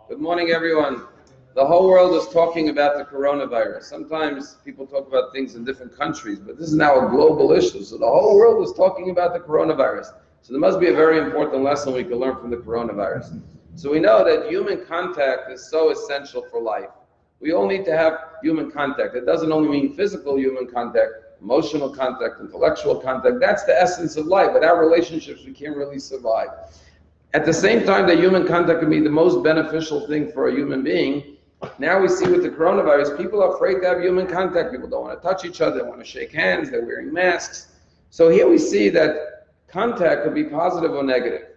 Good morning, everyone. The whole world is talking about the coronavirus. Sometimes people talk about things in different countries, but this is now a global issue. So the whole world is talking about the coronavirus. So there must be a very important lesson we can learn from the coronavirus. So we know that human contact is so essential for life. We all need to have human contact. It doesn't only mean physical human contact, emotional contact, intellectual contact. That's the essence of life. Without relationships, we can't really survive. At the same time that human contact can be the most beneficial thing for a human being, now we see with the coronavirus, people are afraid to have human contact. People don't want to touch each other, they want to shake hands, they're wearing masks. So here we see that contact could be positive or negative.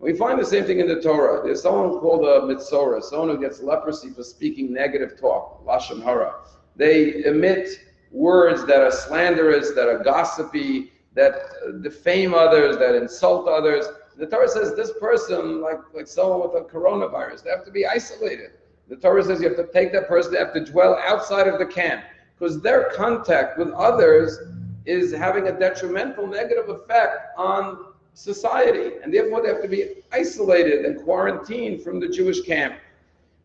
We find the same thing in the Torah. There's someone called a mitzora, someone who gets leprosy for speaking negative talk, lashon hara. They emit words that are slanderous, that are gossipy, that defame others, that insult others. The Torah says this person, like someone with a coronavirus, they have to be isolated. The Torah says you have to take that person, they have to dwell outside of the camp, because their contact with others is having a detrimental, negative effect on society, and therefore they have to be isolated and quarantined from the Jewish camp.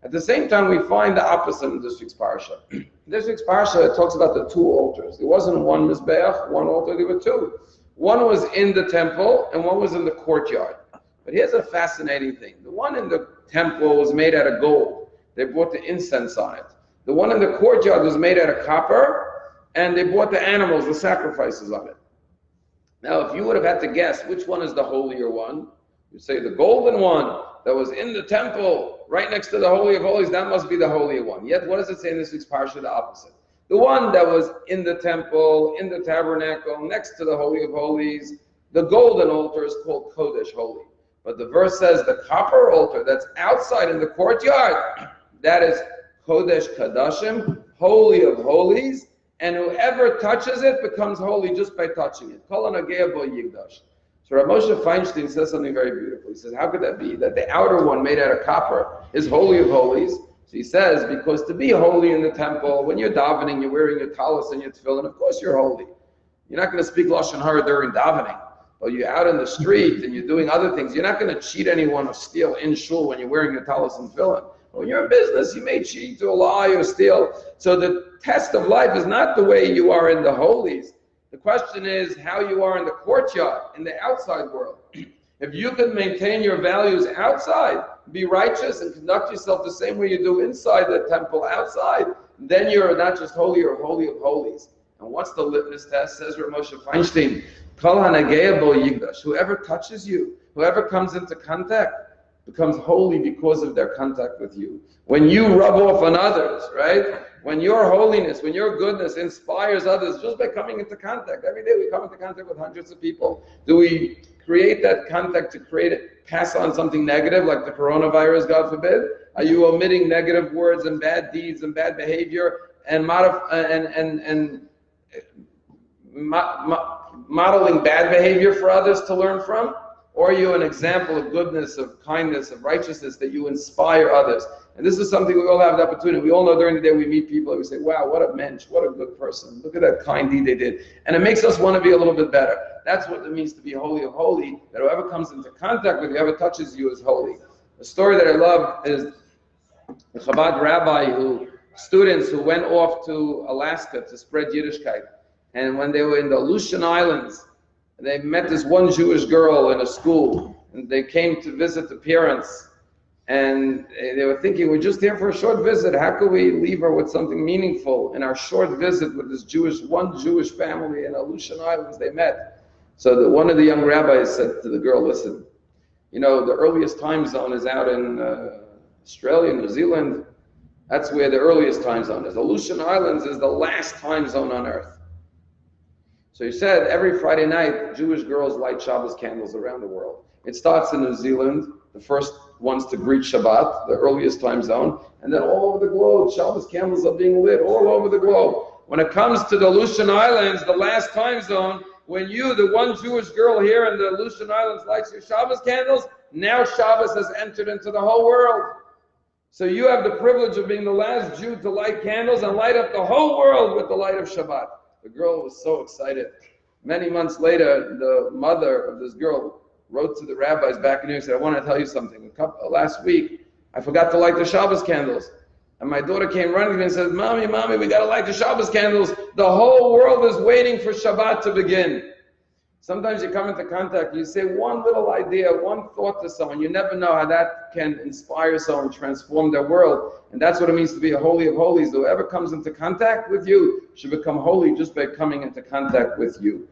At the same time, we find the opposite in this week's parsha. In this week's parsha, it talks about the two altars. There wasn't one mizbeach, one altar, there were two. One was in the temple and one was in the courtyard. But here's a fascinating thing. The one in the temple was made out of gold. They brought the incense on it. The one in the courtyard was made out of copper, and they brought the animals, the sacrifices on it. Now, if you would have had to guess which one is the holier one, you'd say the golden one that was in the temple, right next to the Holy of Holies, that must be the holier one. Yet, what does it say in this week's parsha? The opposite. The one that was in the temple, in the tabernacle, next to the Holy of Holies, the golden altar is called Kodesh, holy. But the verse says the copper altar that's outside in the courtyard, that is Kodesh Kadashim, holy of holies, and whoever touches it becomes holy just by touching it. Kol hanagea bo yigdash. So Rabbi Moshe Feinstein says something very beautiful. He says, how could that be? That the outer one made out of copper is holy of holies. So he says, because to be holy in the temple, when you're davening, you're wearing your talis and your tefillin, of course you're holy. You're not going to speak lashon hara during davening. Or you're out in the street and you're doing other things. You're not going to cheat anyone or steal in shul when you're wearing your talis and tefillin. When you're in business, you may cheat or lie or steal. So the test of life is not the way you are in the holies. The question is how you are in the courtyard, in the outside world. If you can maintain your values outside, be righteous and conduct yourself the same way you do inside the temple outside, then you're not just holy, you're holy of holies. And what's the litmus test? Says Rav Moshe Feinstein, Kol hanagea bo yigdash. Whoever touches you, whoever comes into contact, becomes holy because of their contact with you. When you rub off on others, right? When your holiness, when your goodness inspires others just by coming into contact. Every day we come into contact with hundreds of people. Do we create that contact to pass on something negative like the coronavirus, God forbid? Are you omitting negative words and bad deeds and bad behavior and modeling bad behavior for others to learn from? Or are you an example of goodness, of kindness, of righteousness that you inspire others? And this is something we all have the opportunity. We all know during the day we meet people and we say, wow, what a mensch, what a good person. Look at that kind deed they did. And it makes us want to be a little bit better. That's what it means to be holy of holy, that whoever comes into contact with you, whoever touches you is holy. The story that I love is the Chabad rabbi students who went off to Alaska to spread Yiddishkeit. And when they were in the Aleutian Islands, they met this one Jewish girl in a school, and they came to visit the parents, and they were thinking, we're just here for a short visit. How could we leave her with something meaningful in our short visit with this one Jewish family in Aleutian Islands they met? So one of the young rabbis said to the girl, listen, you know, the earliest time zone is out in Australia, New Zealand. That's where the earliest time zone is. Aleutian Islands is the last time zone on earth. So he said every Friday night, Jewish girls light Shabbos candles around the world. It starts in New Zealand, the first ones to greet Shabbat, the earliest time zone, and then all over the globe, Shabbos candles are being lit all over the globe. When it comes to the Aleutian Islands, the last time zone, when you, the one Jewish girl here in the Aleutian Islands, lights your Shabbos candles, now Shabbos has entered into the whole world. So you have the privilege of being the last Jew to light candles and light up the whole world with the light of Shabbat. The girl was so excited. Many months later, the mother of this girl wrote to the rabbis back in New York and said, I want to tell you something. Last week, I forgot to light the Shabbos candles. And my daughter came running to me and said, Mommy, Mommy, we got to light the Shabbos candles. The whole world is waiting for Shabbat to begin. Sometimes you come into contact, you say one little idea, one thought to someone. You never know how that can inspire someone, transform their world. And that's what it means to be a holy of holies. Whoever comes into contact with you should become holy just by coming into contact with you.